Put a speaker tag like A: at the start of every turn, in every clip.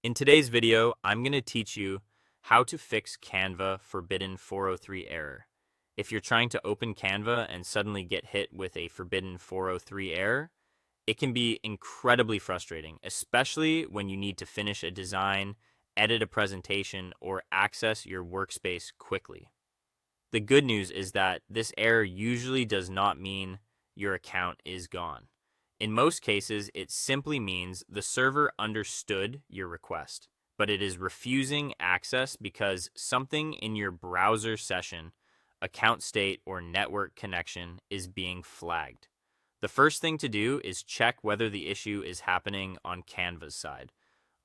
A: In today's video, I'm going to teach you how to fix Canva Forbidden 403 error. If you're trying to open Canva and suddenly get hit with a Forbidden 403 error, it can be incredibly frustrating, especially when you need to finish a design, edit a presentation, or access your workspace quickly. The good news is that this error usually does not mean your account is gone. In most cases, it simply means the server understood your request, but it is refusing access because something in your browser session, account state, or network connection is being flagged. The first thing to do is check whether the issue is happening on Canva's side.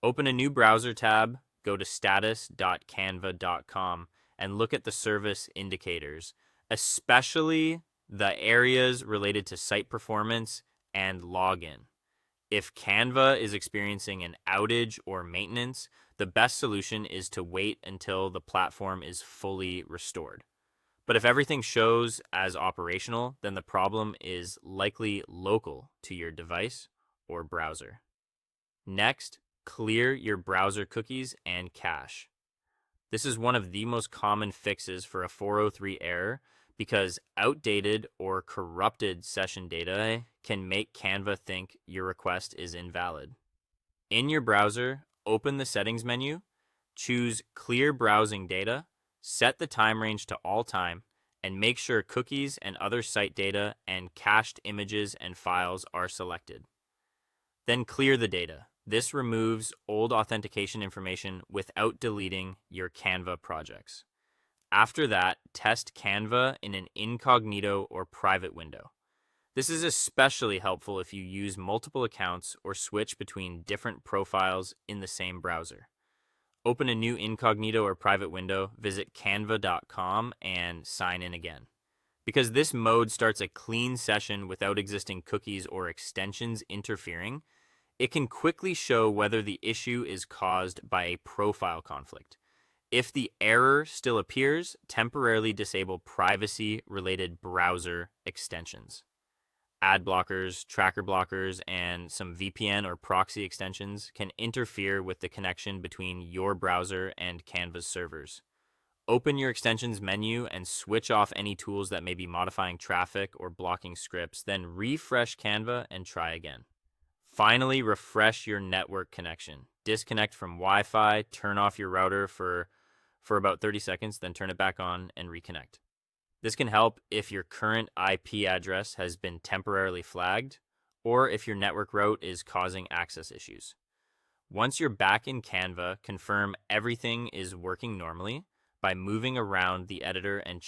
A: Open a new browser tab, go to status.canva.com, and look at the service indicators, especially the areas related to site performance and login. If Canva is experiencing an outage or maintenance, the best solution is to wait until the platform is fully restored. But if everything shows as operational, then the problem is likely local to your device or browser. Next, clear your browser cookies and cache. This is one of the most common fixes for a 403 error because outdated or corrupted session data can make Canva think your request is invalid. In your browser, open the settings menu, choose Clear Browsing Data, set the time range to all time, and make sure cookies and other site data and cached images and files are selected. Then clear the data. This removes old authentication information without deleting your Canva projects. After that, test Canva in an incognito or private window. This is especially helpful if you use multiple accounts or switch between different profiles in the same browser. Open a new incognito or private window, visit canva.com, and sign in again. Because this mode starts a clean session without existing cookies or extensions interfering, it can quickly show whether the issue is caused by a profile conflict. If the error still appears, temporarily disable privacy-related browser extensions. Ad blockers, tracker blockers, and some VPN or proxy extensions can interfere with the connection between your browser and Canva's servers. Open your extensions menu and switch off any tools that may be modifying traffic or blocking scripts, then refresh Canva and try again. Finally, refresh your network connection. Disconnect from Wi-Fi, turn off your router for about 30 seconds, then turn it back on and reconnect. This can help if your current IP address has been temporarily flagged or if your network route is causing access issues. Once you're back in Canva, confirm everything is working normally by moving around the editor and